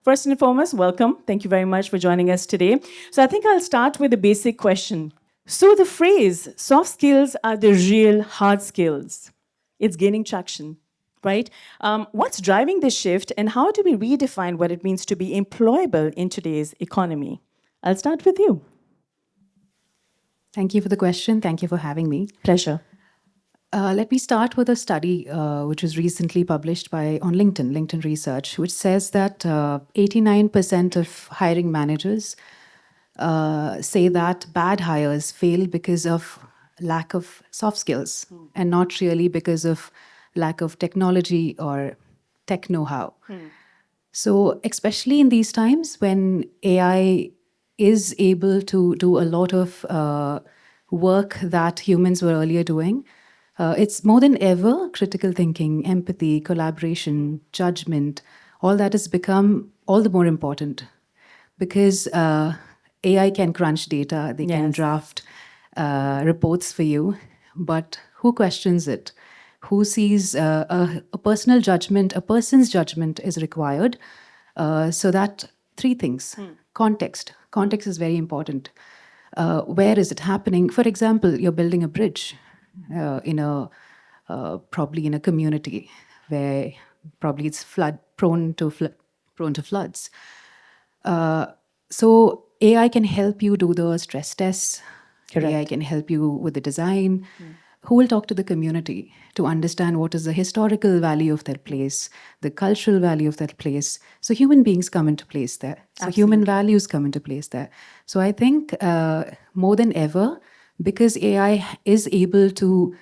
First and foremost, welcome. Thank you very much for joining us today. So, I think I'll start with a basic question. So, the phrase soft skills are the real hard skills, it's gaining traction, right? What's driving this shift, and how do we redefine what it means to be employable in today's economy? I'll start with you. Thank you for the question. Thank you for having me. Pleasure. Let me start with a study which was recently published by on LinkedIn Research, which says that 89% of hiring managers say that bad hires fail because of lack of soft skills and not really because of lack of technology or tech know-how. So, especially in these times when AI is able to do a lot of work that humans were earlier doing, it's more than ever critical thinking, empathy, collaboration, judgment, all that has become all the more important because AI can crunch data, they can Yes. draft reports for you, but who questions it? Who sees a personal judgment, a person's judgment is required. So that three things. Context. Context is very important. Where is it happening? For example, you're building a bridge in a probably in a community where probably it's flood prone to floods. So AI can help you do the stress tests. Correct. AI can help you with the design. Who will talk to the community to understand what is the historical value of that place, the cultural value of that place? So human beings come into place there. So human values come into place there. So I think more than ever, because AI is able to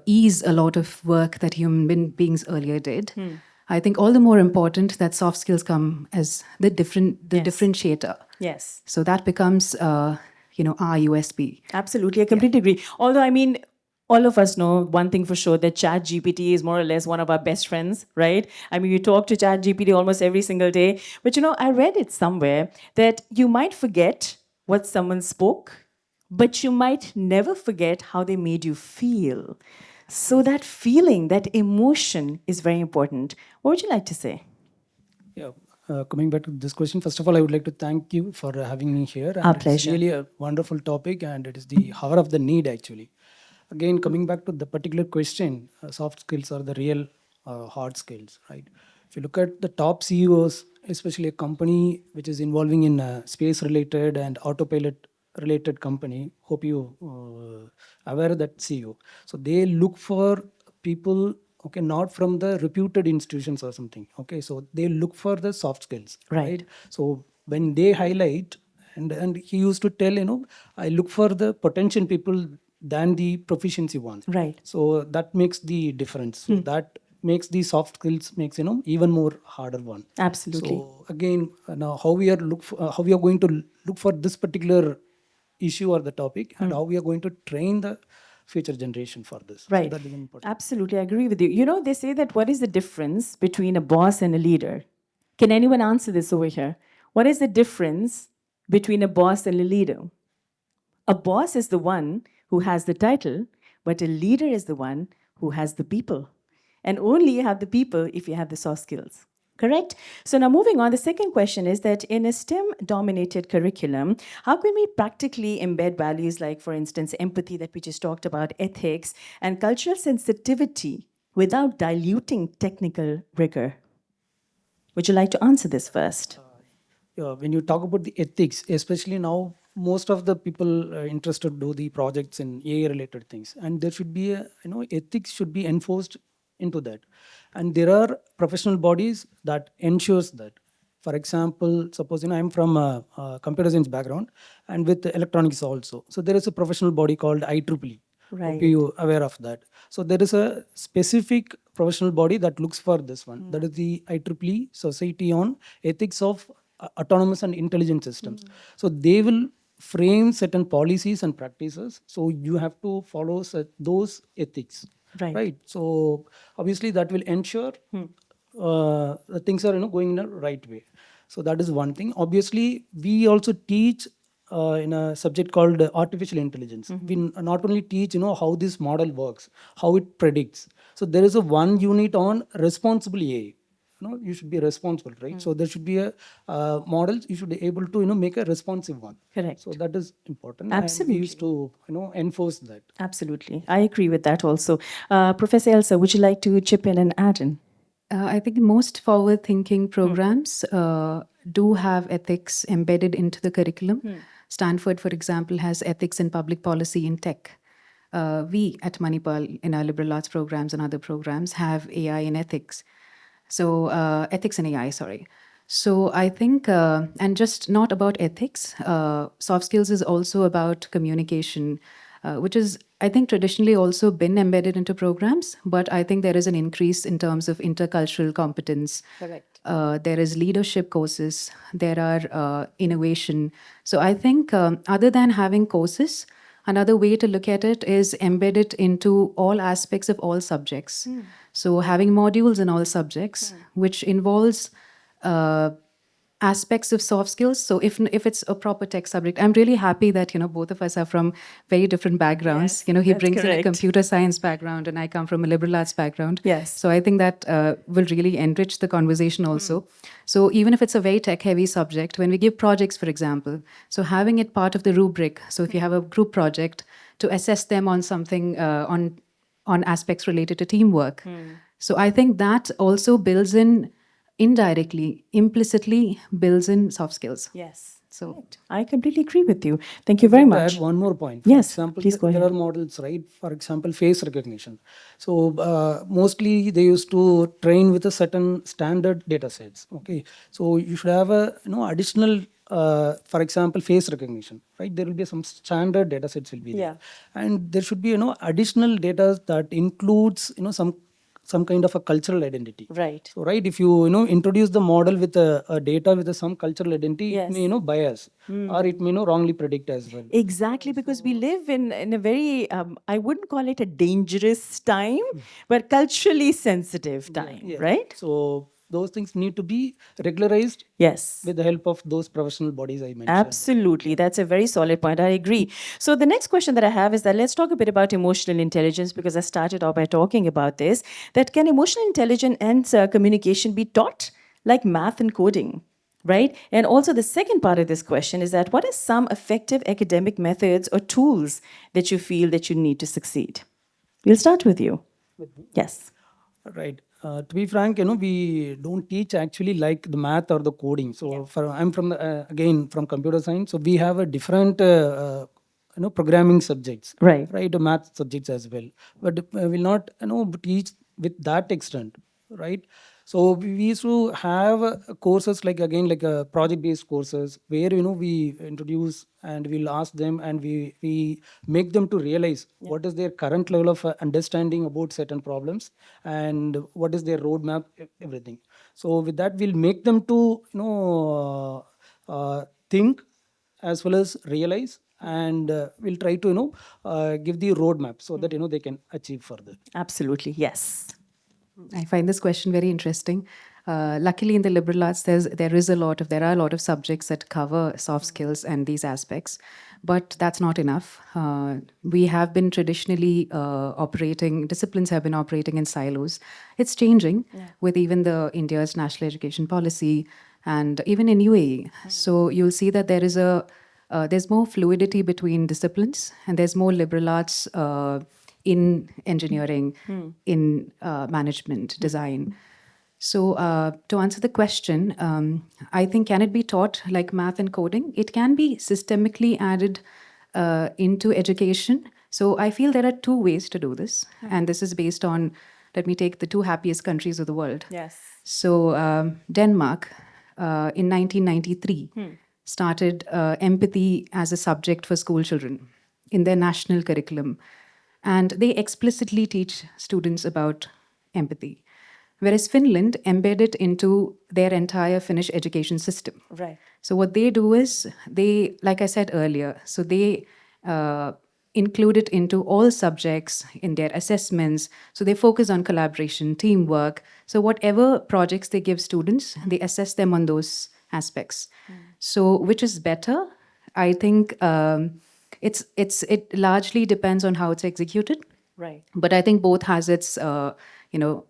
ease a lot of work that human beings earlier did. I think all the more important that soft skills come as the differentiator. Yes. So that becomes, our USP. Absolutely, I completely agree. Although, I mean, all of us know one thing for sure that Chat GPT is more or less one of our best friends, right? I mean, you talk to Chat GPT almost every single day. But I read it somewhere that you might forget what someone spoke, but you might never forget how they made you feel. So, that feeling, that emotion is very important. What would you like to say? Yeah, coming back to this question, first of all, I would like to thank you for having me here. Our And it's pleasure. really a wonderful topic, and it is the hour of the need, actually. Again, coming back to the particular question, soft skills are the real hard skills, right? If you look at the top CEOs, especially a company which is involving in space related and autopilot related company, hope you aware of that CEO. So they look for people, okay, not from the reputed institutions or something, okay, so they look for the soft skills, Right. right? So when they highlight, and he used to tell, I look for the potential people than the proficiency ones. Right. So that makes the difference. So that makes the soft skills makes even more harder one. Absolutely. So again, now how we are going to look for this particular issue or the topic, and how we are going to train the future generation for this. So Right. that is important. Absolutely, I agree with you. They say that what is the difference between a boss and a leader? Can anyone answer this over here? What is the difference between a boss and a leader? A boss is the one who has the title, but a leader is the one who has the people. And only you have the people if you have the soft skills. Correct? So now moving on, the second question is that in a STEM dominated curriculum, how can we practically embed values like, for instance, empathy that we just talked about, ethics, and cultural sensitivity without diluting technical rigor? Would you like to answer this first? When you talk about the ethics, especially now, most of the people are interested to do the projects in AI related things, and there should be a ethics should be enforced into that, and there are professional bodies that ensures that. For example, suppose I'm from a computer science background and with electronics also, so there is a professional body called IEEE. Hope Right. you aware of that. So there is a specific professional body that looks for this one. That is the IEEE Society on Ethics of Autonomous and Intelligent Systems. So they will frame certain policies and practices. So you have to follow those ethics, Right. right? So obviously that will ensure the things are going in a right way. So that is one thing. Obviously, we also teach in a subject called artificial intelligence. We not only teach how this model works, how it predicts. So there is a one unit on responsible AI. you should be responsible, right? So there should be a models. You should be able to make a responsive one. Correct. So that is important, and we used to enforce that. Absolutely. I agree with that also. Professor Elsa, would you like to chip in and add in? I think most forward thinking programs do have ethics embedded into the curriculum. Stanford, for example, has ethics in public policy in tech. We at Manipal, in our liberal arts programs and other programs, have AI in ethics. So, ethics and AI, sorry. So, I think, and just not about ethics, soft skills is also about communication, which is, I think, traditionally also been embedded into programs, but I think there is an increase in terms of intercultural competence. Correct. There is leadership courses, there are innovation. So, I think, other than having courses, another way to look at it is embed it into all aspects of all subjects. So having modules in all subjects, which involves uh, aspects of soft skills. So if it's a proper tech subject, I'm really happy that both of us are from very different backgrounds. Yes, He that's brings in a correct. computer science background, and I come from a liberal arts background. Yes. So I think that will really enrich the conversation also. So even if it's a very tech heavy subject, when we give projects, for example, so having it part of the rubric. So if you have a group project, to assess them on something on aspects related to teamwork. So I think that also builds in indirectly, implicitly builds in soft skills. Yes. So Correct. I completely agree with you. Thank you I'd very like to much. add one more point. For Yes, example, please go there ahead. are models, right? For example, face recognition. So mostly they used to train with a certain standard data sets. Okay, so you should have a additional, for example, face recognition, right? There will be some standard data sets will be there, and there should be additional data that includes some kind of a cultural identity. Right. So right, if you introduce the model with a data with some cultural identity, it Yes. may bias, or it may wrongly predict as well. Exactly, because we live in a very, I wouldn't call it a dangerous time, but culturally sensitive time, Yeah. right? So those things need to be regularized Yes. with the help of those professional bodies I mentioned. Absolutely. That's a very solid point. I agree. So, the next question that I have is that let's talk a bit about emotional intelligence because I started off by talking about this. That can emotional intelligence and communication be taught like math and coding? Right? And also, the second part of this question is that what are some effective academic methods or tools that you feel that you need to succeed? We'll start with you. Yes. Right. To be frank, we don't teach actually like the math or the coding. So I'm from again from computer science. So we have a different programming subjects, Right. right? Math subjects as well, but will not teach with that extent, right? So we used to have courses like again like project based courses where we introduce and we'll ask them and we make them to realize what is their current level of understanding about certain problems and what is their roadmap, everything. So with that we'll make them to think as well as realize, and we'll try to give the roadmap so that they can achieve further. Absolutely. Yes. I find this question very interesting. Luckily, in the liberal arts, there are a lot of subjects that cover soft skills and these aspects, but that's not enough. We have been traditionally operating disciplines have been operating in silos. It's changing with even the India's national education policy and even in UAE. So you'll see that there's more fluidity between disciplines and there's more liberal arts in engineering, in management, design. So, to answer the question, I think can it be taught like math and coding? It can be systemically added into education. So, I feel there are two ways to do this, and this is based on. Let me take the two happiest countries of the world. Yes. So, Denmark in 1993 started empathy as a subject for school children in their national curriculum. And they explicitly teach students about empathy. Whereas Finland embedded into their entire Finnish education system. Right. So what they do is like I said earlier, so they include it into all subjects in their assessments. So they focus on collaboration, teamwork. So whatever projects they give students, they assess them on those aspects. So which is better? I think it largely depends on how it's executed. Right. But I think both has its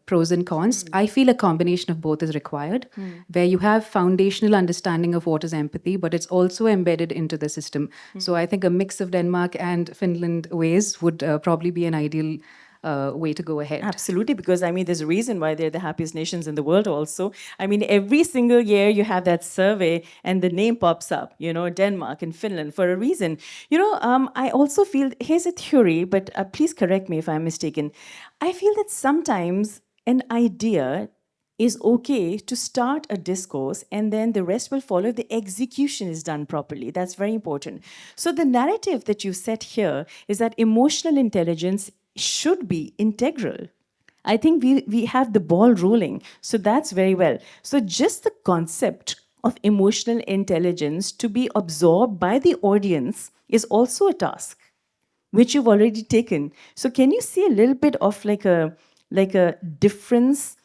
pros and cons. I feel a combination of both is required, where you have foundational understanding of what is empathy, but it's also embedded into the system. So I think a mix of Denmark and Finland ways would probably be an ideal way to go ahead. Absolutely, because I mean, there's a reason why they're the happiest nations in the world, also. I mean, every single year you have that survey and the name pops up, Denmark and Finland for a reason. I also feel, here's a theory, but please correct me if I'm mistaken. I feel that sometimes an idea is okay to start a discourse and then the rest will follow if the execution is done properly. That's very important. So, the narrative that you set here is that emotional intelligence should be integral. I think we have the ball rolling. So, that's very well. So, just the concept of emotional intelligence to be absorbed by the audience is also a task which you've already taken. So can you see a little bit of like a difference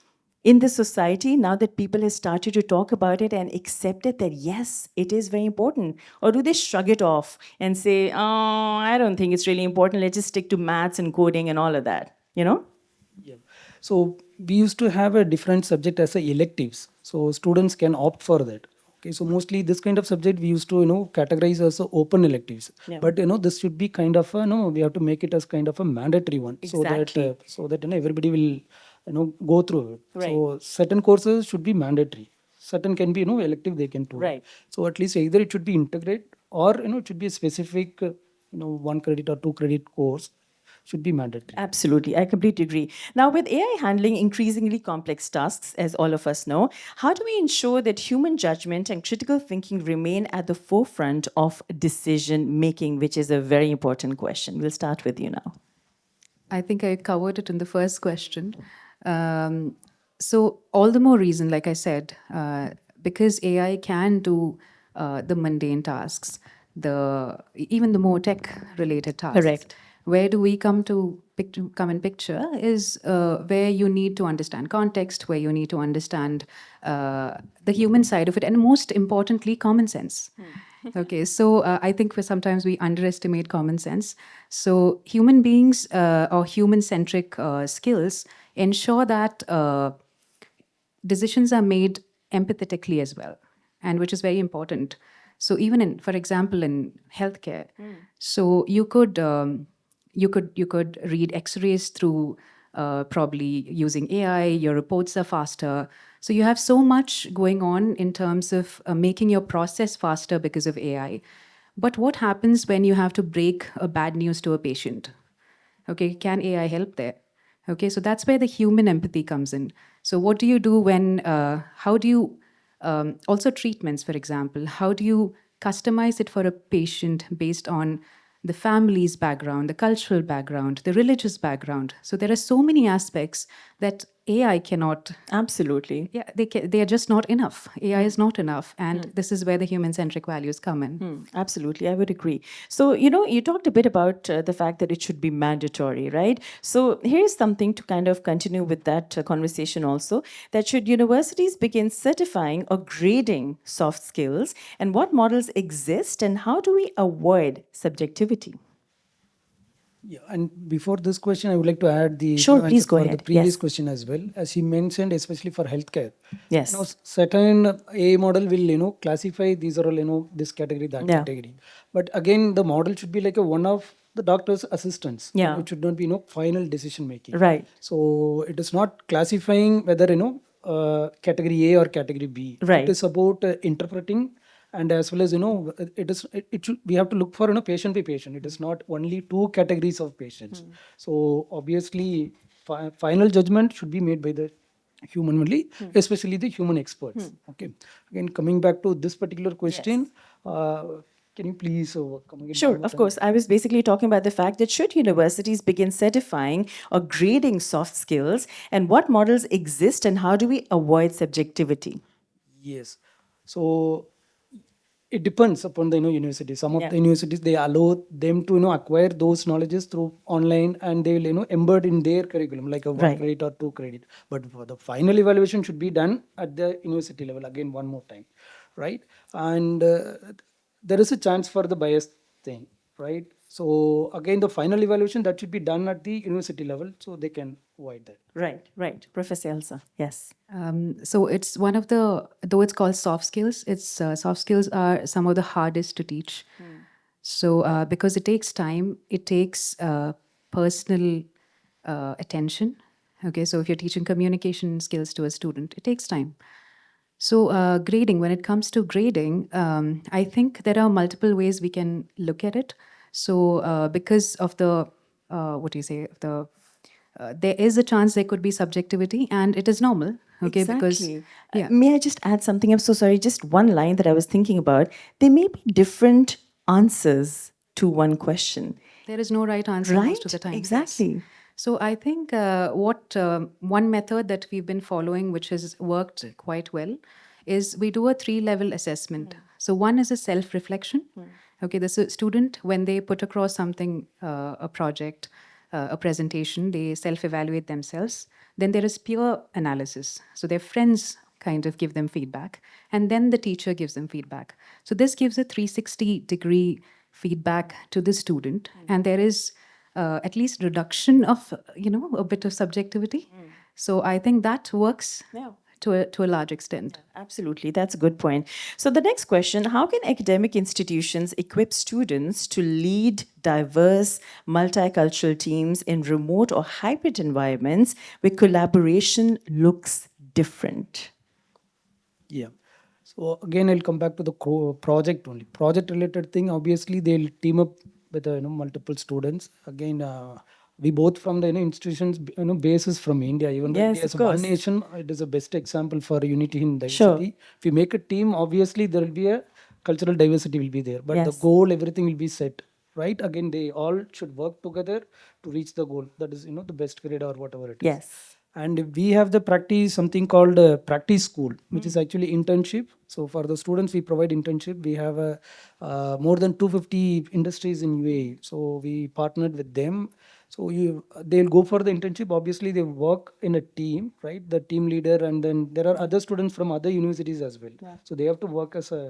in the society now that people have started to talk about it and accept it that yes, it is very important? Or do they shrug it off and say, oh, I don't think it's really important. Let's just stick to maths and coding and all of that, Yeah. So we used to have a different subject as a electives. So students can opt for that. Okay. So mostly this kind of subject we used to, categorize as a open electives. Yeah. But this should be kind of a, no, we have to make it as kind of a mandatory one. Exactly. So that everybody will, go through it. Right. So certain courses should be mandatory. Certain can be, elective they can do. Right. So at least either it should be integrated or, it should be a specific, 1 credit or 2 credit course should be mandatory. Absolutely. I completely agree. Now, with AI handling increasingly complex tasks, as all of us know, how do we ensure that human judgment and critical thinking remain at the forefront of decision making, which is a very important question? We'll start with you now. I think I covered it in the first question. So, all the more reason, like I said, because AI can do the mundane tasks, even the more tech-related tasks. Correct. Where do we come in picture is where you need to understand context, where you need to understand the human side of it, and most importantly, common sense. Okay, so I think sometimes we underestimate common sense. So human beings or human-centric skills ensure that decisions are made empathetically as well, and which is very important. So even for example, in healthcare, so you could read X-rays through probably using AI. Your reports are faster. So you have so much going on in terms of making your process faster because of AI. But what happens when you have to break a bad news to a patient? Okay, can AI help there? Okay, so that's where the human empathy comes in. So what do you do when, how do you, also treatments, for example, how do you customize it for a patient based on the family's background, the cultural background, the religious background? So there are so many aspects that AI cannot. Absolutely. Yeah, they are just not enough. AI is not enough. And this is where the human-centric values come in. Absolutely, I would agree. So, you talked a bit about the fact that it should be mandatory, right? So, here's something to kind of continue with that conversation also, that should universities begin certifying or grading soft skills, and what models exist, and how do we avoid subjectivity? Yeah, and before this question, I would like to add the Sure, please answer go for the ahead. previous Yes. question as well. As you mentioned, especially for healthcare. Yes. Certain AI model will, classify these are all, this category, that Yeah. category. But again, the model should be like a one of the doctor's assistants. Yeah. It should not be, final decision making. Right. So it is not classifying whether, category A or category B. Right. It is about interpreting, and as well as it should, we have to look for patient by patient. It is not only two categories of patients. So obviously final judgment should be made by the human only, especially the human experts. Okay, again coming back to this particular question, can you please come again? Sure, of course. I was basically talking about the fact that should universities begin certifying or grading soft skills, and what models exist, and how do we avoid subjectivity? Yes. So it depends upon the university. Some of Yeah. the universities they allow them to acquire those knowledges through online, and they will embed in their curriculum like a one Right. credit or 2 credit. But for the final evaluation should be done at the university level again one more time, right? And there is a chance for the bias thing, right? So again, the final evaluation that should be done at the university level, so they can avoid that. Right. Professor Elsa, yes. So it's one of the, though it's called soft skills, it's soft skills are some of the hardest to teach. So because it takes time, it takes personal attention. Okay, so if you're teaching communication skills to a student, it takes time. So grading, when it comes to grading, I think there are multiple ways we can look at it. So because of the, what do you say, the there is a chance there could be subjectivity, and it is normal. Okay, because Exactly. yeah, May I just add something? I'm so sorry. Just one line that I was thinking about. There may be different answers to one question. there is no right answer most of Right? the time. Yes. Exactly. So I think what one method that we've been following, which has worked quite well, is we do a 3-level assessment. So one is a self-reflection. Okay, the student, when they put across something, a project, a presentation, they self-evaluate themselves. Then there is peer analysis. So their friends kind of give them feedback, and then the teacher gives them feedback. So this gives a 360-degree feedback to the student, and there is at least reduction of a bit of subjectivity. So I think that works Yeah. to a large extent. Absolutely, that's a good point. So, the next question: how can academic institutions equip students to lead diverse, multicultural teams in remote or hybrid environments where collaboration looks different? Yeah. So again, I'll come back to the project only. Project related thing. Obviously, they'll team up with multiple students. Again, we both from the institutions basis from India. Even though Yes, India of is one course. nation, it is the best example for unity in Sure. diversity. If you make a team, obviously there will be a cultural diversity will be there. But the Yes. goal, everything will be set. Right. Again, they all should work together to reach the goal. That is the best grade or whatever it is. Yes. And we have the practice something called practice school, which is actually internship. So for the students we provide internship. We have more than 250 industries in UAE, so we partnered with them. So they'll go for the internship. Obviously they work in a team, right? The team leader, and then there are other students from other universities as well. So they have to work as a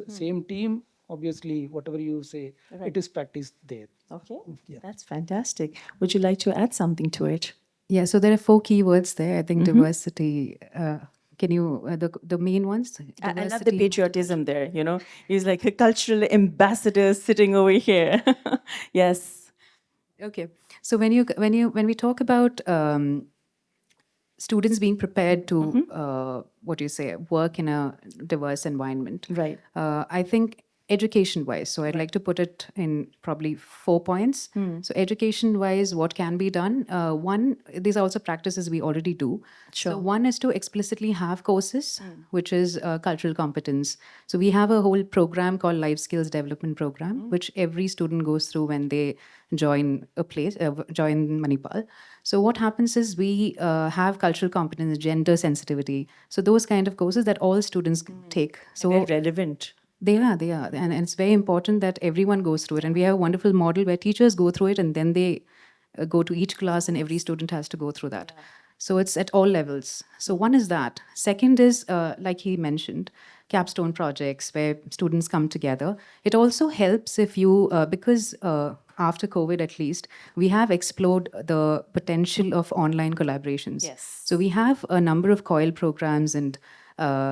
same team. Obviously whatever you say, it is practiced there. Okay. Yeah. That's fantastic. Would you like to add something to it? Yeah, so there are 4 keywords there. I think diversity. Can you the main ones? I love the Diversity. patriotism there, He's like a cultural ambassador sitting over here. Yes. Okay, so when we talk about students being prepared to what do you say, work in a diverse environment, Right. I think education wise, so I'd like to put it in probably 4 points. So education wise, what can be done? One, these are also practices we already do. So one is to explicitly have courses, which is cultural competence. So we have a whole program called Life Skills Development Program, which every student goes through when they join a place, join Manipal. So what happens is we have cultural competence, gender sensitivity. So those kind of courses that all students take. So Very relevant. they are. And it's very important that everyone goes through it. And we have a wonderful model where teachers go through it and then they go to each class and every student has to go through that. So it's at all levels. So one is that. Second is, like he mentioned, capstone projects where students come together. It also helps if you, because after COVID at least, we have explored the potential of online collaborations. Yes. So we have a number of COIL programs and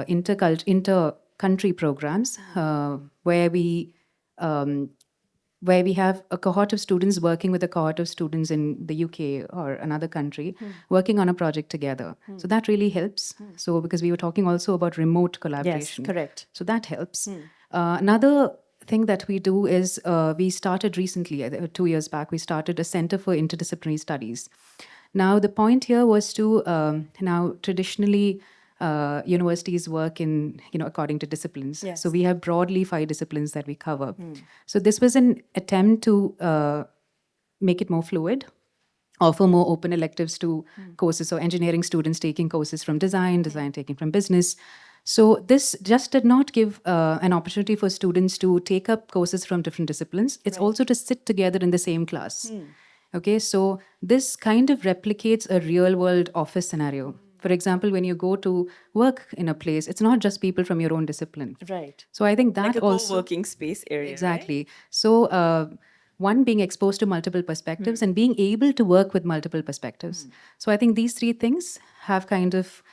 inter-country programs um, where we have a cohort of students working with a cohort of students in the UK or another country working on a project together. So that really helps. So because we were talking also about remote collaboration. correct. So that helps. Another thing that we do is we started recently, 2 years back, we started a Center for Interdisciplinary Studies. Now, the point here was to now traditionally universities work in, according to disciplines. Yes. So we have broadly 5 disciplines that we cover. So this was an attempt to make it more fluid, offer more open electives to courses. So engineering students taking courses from design taking from business. So this just did not give an opportunity for students to take up courses from different disciplines. It's also to sit together in the same class. Okay, so this kind of replicates a real world office scenario. For example, when you go to work in a place, it's not just people from your own discipline. Right. So I think that Like a also co-working space area, exactly. So One, being exposed to multiple perspectives and being able to work with multiple perspectives. So I think these three things have kind of,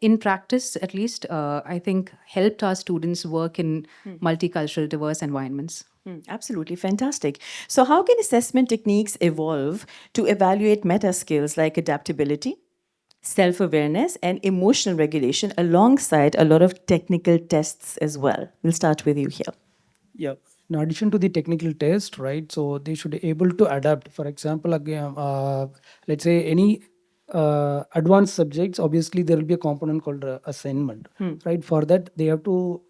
in practice at least, I think helped our students work in multicultural, diverse environments. Absolutely fantastic. So, how can assessment techniques evolve to evaluate meta skills like adaptability, self awareness, and emotional regulation alongside a lot of technical tests as well? We'll start with you here. Yeah. In addition to the technical test, right? So they should be able to adapt. For example, again, let's say any advanced subjects, obviously there will be a component called assignment, right? For that, they have to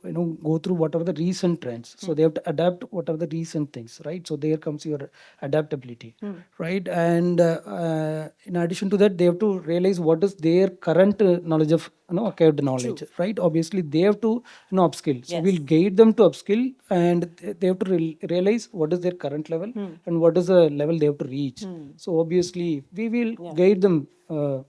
go through what are the recent trends. So they have to adapt what are the recent things, right? So there comes your adaptability, right? And in addition to that, they have to realize what is their current knowledge of acquired knowledge, right? Obviously they have to upskill. So Yes. we'll guide them to upskill, and they have to realize what is their current level and what is the level they have to reach. So obviously we will guide them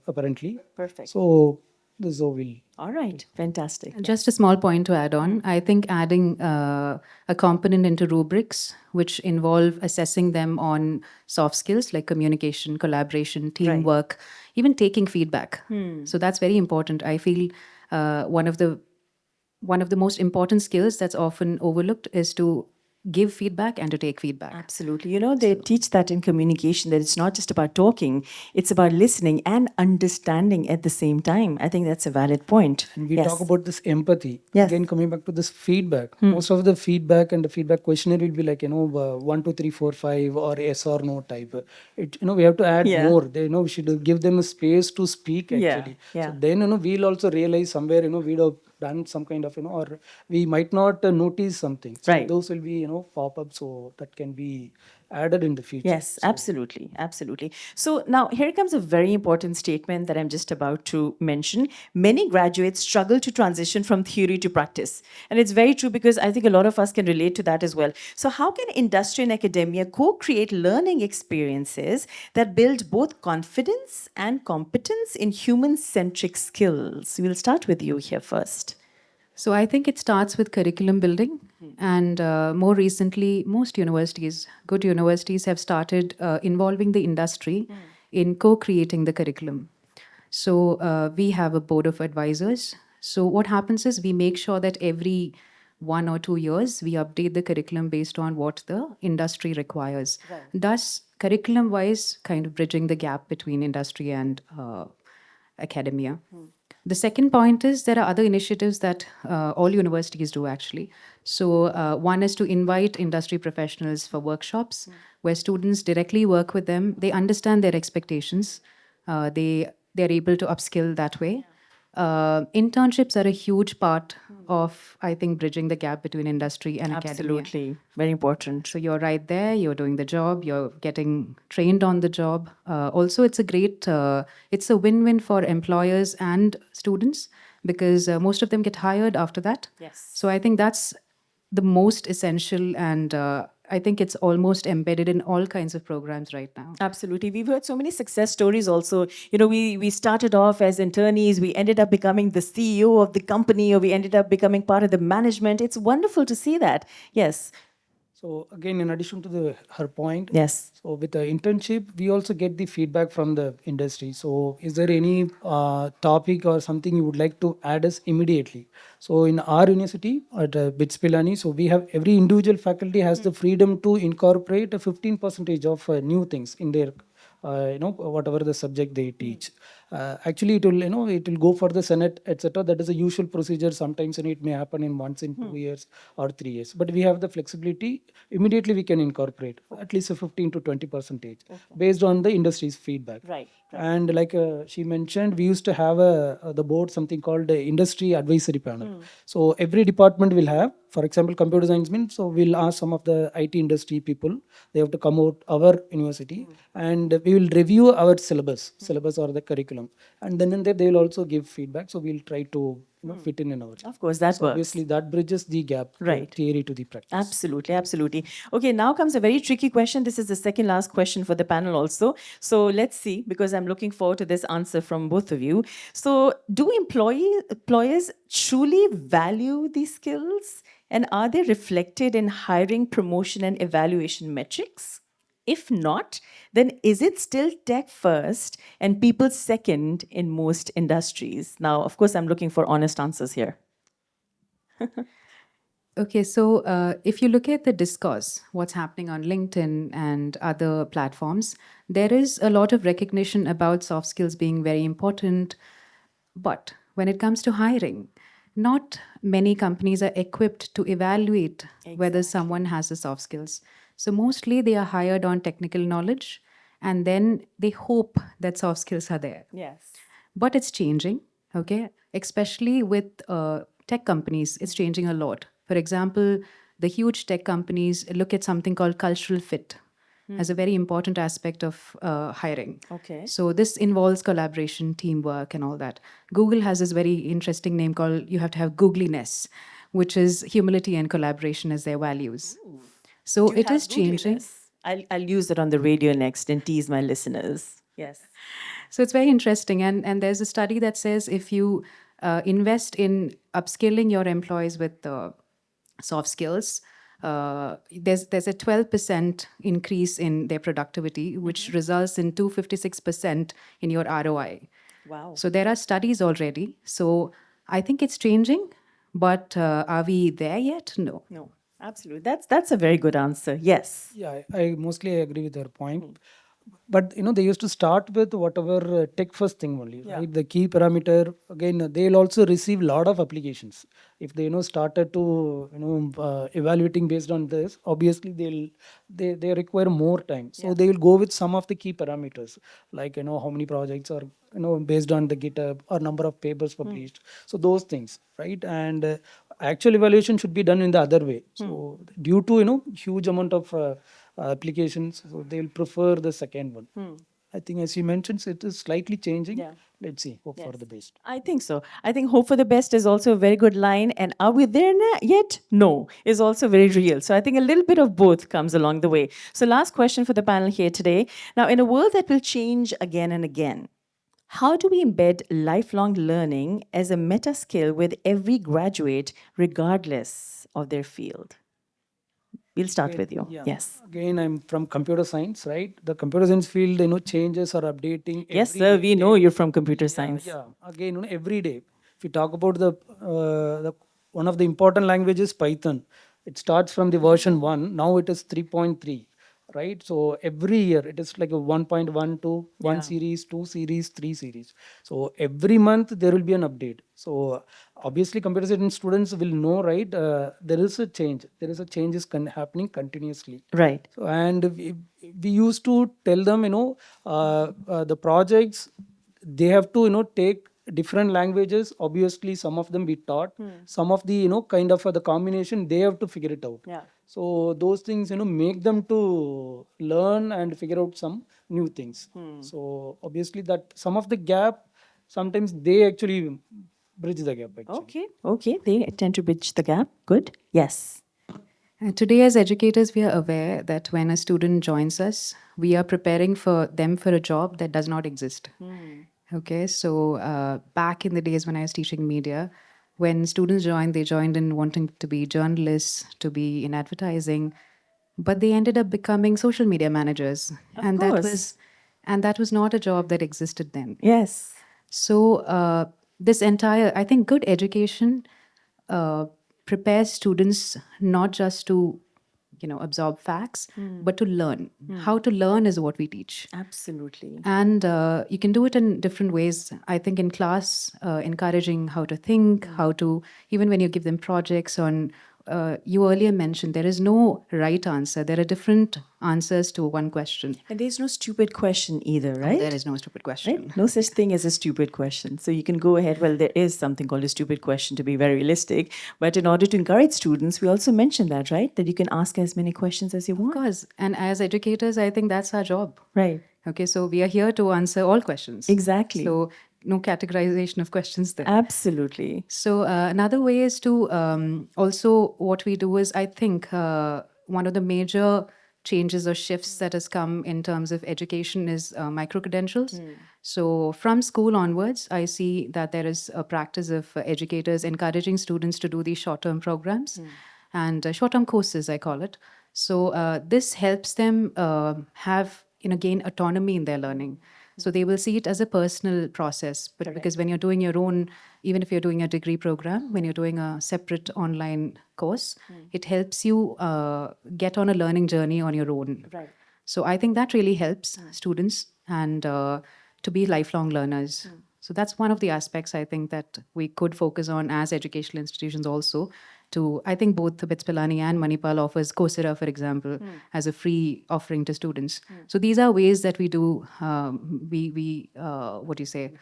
apparently. Perfect. So this is how we'll. All right, fantastic. Just a small point to add on. I think adding a component into rubrics, which involve assessing them on soft skills like communication, collaboration, teamwork, even taking feedback. So that's very important. I feel one of the most important skills that's often overlooked is to give feedback and to take feedback. Absolutely. They teach that in communication, that it's not just about talking, it's about listening and understanding at the same time. I think that's a valid point. And we Yes. talk about this empathy. Yes. Again, coming back to this feedback, most of the feedback and the feedback questionnaire will be like, 1, 2, 3, 4, 5 or yes or no type. We have to add Yeah. more. We should give them a space to speak actually. Yeah. So then, we'll also realize somewhere, we'd have done some kind of, or we might not notice something. So Right. those will be, pop up. So that can be added in the future. Yes, absolutely. Absolutely. So now here comes a very important statement that I'm just about to mention. Many graduates struggle to transition from theory to practice. And it's very true because I think a lot of us can relate to that as well. So, how can industry and academia co create learning experiences that build both confidence and competence in human centric skills? We'll start with you here first. So I think it starts with curriculum building, and more recently, most universities, good universities, have started involving the industry in co-creating the curriculum. So we have a board of advisors. So what happens is we make sure that every 1 or 2 years we update the curriculum based on what the industry requires. Thus, curriculum-wise, kind of bridging the gap between industry and academia. The second point is there are other initiatives that all universities do actually. So, one is to invite industry professionals for workshops where students directly work with them. They understand their expectations. They're able to upskill that way. Internships are a huge part of, I think, bridging the gap between industry and academia. Absolutely. Very important. So you're right there, you're doing the job, you're getting trained on the job. Also, it's a win-win for employers and students because most of them get hired after that. Yes. So I think that's the most essential, and I think it's almost embedded in all kinds of programs right now. Absolutely. We've heard so many success stories also. We started off as internees, we ended up becoming the CEO of the company, or we ended up becoming part of the management. It's wonderful to see that. Yes. So again, in addition to her point, Yes. so with the internship, we also get the feedback from the industry. So is there any topic or something you would like to add us immediately? So in our university at BITS Pilani, so we have every individual faculty has the freedom to incorporate a 15% of new things in their whatever the subject they teach. Actually it will go for the senate, etc. That is a usual procedure. Sometimes it may happen in once in 2 years or 3 years, but we have the flexibility. Immediately we can incorporate at least a 15 to 20 percentage based on the industry's feedback. Right. And like she mentioned, we used to have the board something called industry advisory panel. So every department will have, for example, computer science means, so we'll ask some of the IT industry people. They have to come out our university, and we will review our syllabus or the curriculum, and then and there they will also give feedback. So we'll try to fit in our life. Of course, that So works. obviously that bridges the gap, Right. theory to the practice. Absolutely, absolutely. Okay, now comes a very tricky question. This is the second last question for the panel also. So let's see, because I'm looking forward to this answer from both of you. So, do employers truly value these skills? And are they reflected in hiring, promotion, and evaluation metrics? If not, then is it still tech first and people second in most industries? Now, of course, I'm looking for honest answers here. Okay, so if you look at the discourse, what's happening on LinkedIn and other platforms, there is a lot of recognition about soft skills being very important. But when it comes to hiring, not many companies are equipped to evaluate whether someone has the soft skills. So mostly they are hired on technical knowledge and then they hope that soft skills are there. Yes. But it's changing, okay? Especially with tech companies, it's changing a lot. For example, the huge tech companies look at something called cultural fit as a very important aspect of hiring. Okay. So this involves collaboration, teamwork, and all that. Google has this very interesting name called you have to have googliness, which is humility and collaboration as their values. So Do you it have is changing. googliness? I'll use it on the radio next and tease my listeners. Yes. So it's very interesting. And there's a study that says if you invest in upskilling your employees with soft skills, there's a 12% increase in their productivity, which results in 256% in your ROI. Wow. So there are studies already. So I think it's changing, but are we there yet? No. No, absolutely. That's a very good answer. Yes. Yeah, I mostly agree with your point. But they used to start with whatever tech first thing only, Yeah. right? The key parameter again, they'll also receive lot of applications. If they started to evaluating based on this, obviously they require more time. So they will go with some of the key parameters, like how many projects are based on the GitHub or number of papers published. So those things, right? And actual evaluation should be done in the other way. So due to huge amount of applications, so they'll prefer the second one. I think as you mentioned, it is slightly changing. Yeah. Let's see, hope for the best. I think so. I think hope for the best is also a very good line. And are we there yet? No, is also very real. So I think a little bit of both comes along the way. So, last question for the panel here today. Now, in a world that will change again and again, how do we embed lifelong learning as a meta skill with every graduate, regardless of their field? We'll start with you. Yeah. Yes. Again, I'm from computer science, right? The computer science field, changes or updating Yes, every sir. We know you're from computer Yeah, science. yeah. Again, every day. If you talk about the one of the important languages, Python, it starts from the version 1. Now it is 3.3, right? So every year it is like a 1.12, one series, 2 series, 3 series. So every month there will be an update. So obviously, computer science students will know, right? There is a change. There is a change is happening continuously. Right. So and we used to tell them, the projects they have to take different languages. Obviously some of them we taught, some of the kind of the combination they have to figure it out. Yeah. So those things make them to learn and figure out some new things. So obviously that some of the gap sometimes they actually bridge the gap actually. Okay. Okay. They tend to bridge the gap. Good. Yes. And today, as educators, we are aware that when a student joins us, we are preparing for them for a job that does not exist. Okay, so back in the days when I was teaching media, when students joined, they joined in wanting to be journalists, to be in advertising, but they ended up becoming social media managers, and course. that was not a job that existed then. Yes. So this entire, I think, good education uh, prepares students not just to, absorb facts, but to learn. How to learn is what we teach. Absolutely. And you can do it in different ways. I think in class, encouraging how to think, how to, even when you give them projects on, you earlier mentioned there is no right answer. There are different answers to one question. And there's no stupid question either, right? There is no stupid question. Right? No such thing as a stupid question. So you can go ahead. Well, there is something called a stupid question to be very realistic. But in order to encourage students, we also mention that, right? That you can ask as many questions as you want. Of course. And as educators, I think that's our job. Right. Okay, so we are here to answer all questions. Exactly. So no categorization of questions there. Absolutely. So another way is to also what we do is I think one of the major changes or shifts that has come in terms of education is micro credentials. So from school onwards, I see that there is a practice of educators encouraging students to do these short-term programs and short-term courses, I call it. So this helps them have gain autonomy in their learning. So they will see it as a personal process. But because when you're doing your own, even if you're doing a degree program, when you're doing a separate online course, it helps you get on a learning journey on your own. Right. So I think that really helps students and to be lifelong learners. So that's one of the aspects I think that we could focus on as educational institutions also. I think both BITS Pilani and Manipal offers Coursera, for example, as a free offering to students. So these are ways that we do, what do you say?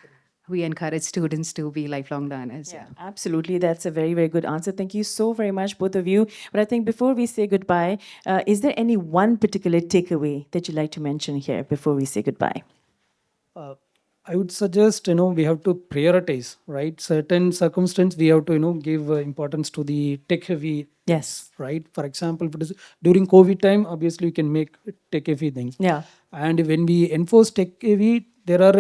We encourage students to be lifelong learners. Yeah, absolutely. That's a very, very good answer. Thank you so very much, both of you. But I think before we say goodbye, is there any one particular takeaway that you'd like to mention here before we say goodbye? I would suggest, we have to prioritize, right? Certain circumstance, we have to, give importance to the tech heavy, Yes. right? For example, if it is during COVID time, obviously you can make tech heavy things. Yeah. And when we enforce tech heavy, there are,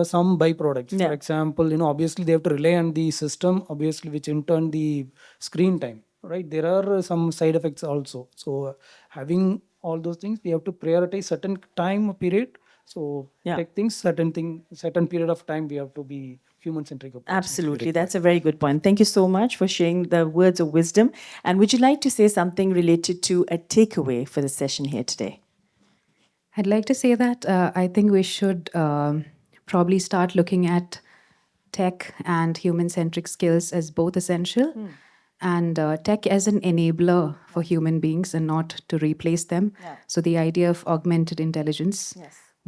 some byproducts. Yeah. For example, obviously they have to rely on the system, obviously, which in turn the screen time, right? There are some side effects also. So having all those things, we have to prioritize certain time period. So Yeah. take things, certain period of time, we have to be human-centric approach. Absolutely. That's a very good point. Thank you so much for sharing the words of wisdom. And would you like to say something related to a takeaway for the session here today? I'd like to say that I think we should probably start looking at tech and human centric skills as both essential and tech as an enabler for human beings and not to replace them. So, the idea of augmented intelligence,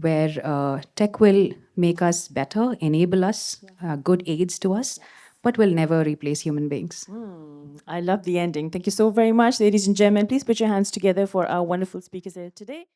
where tech will make us better, enable us, good aids to us, but will never replace human beings. I love the ending. Thank you so very much, ladies and gentlemen. Please put your hands together for our wonderful speakers here today.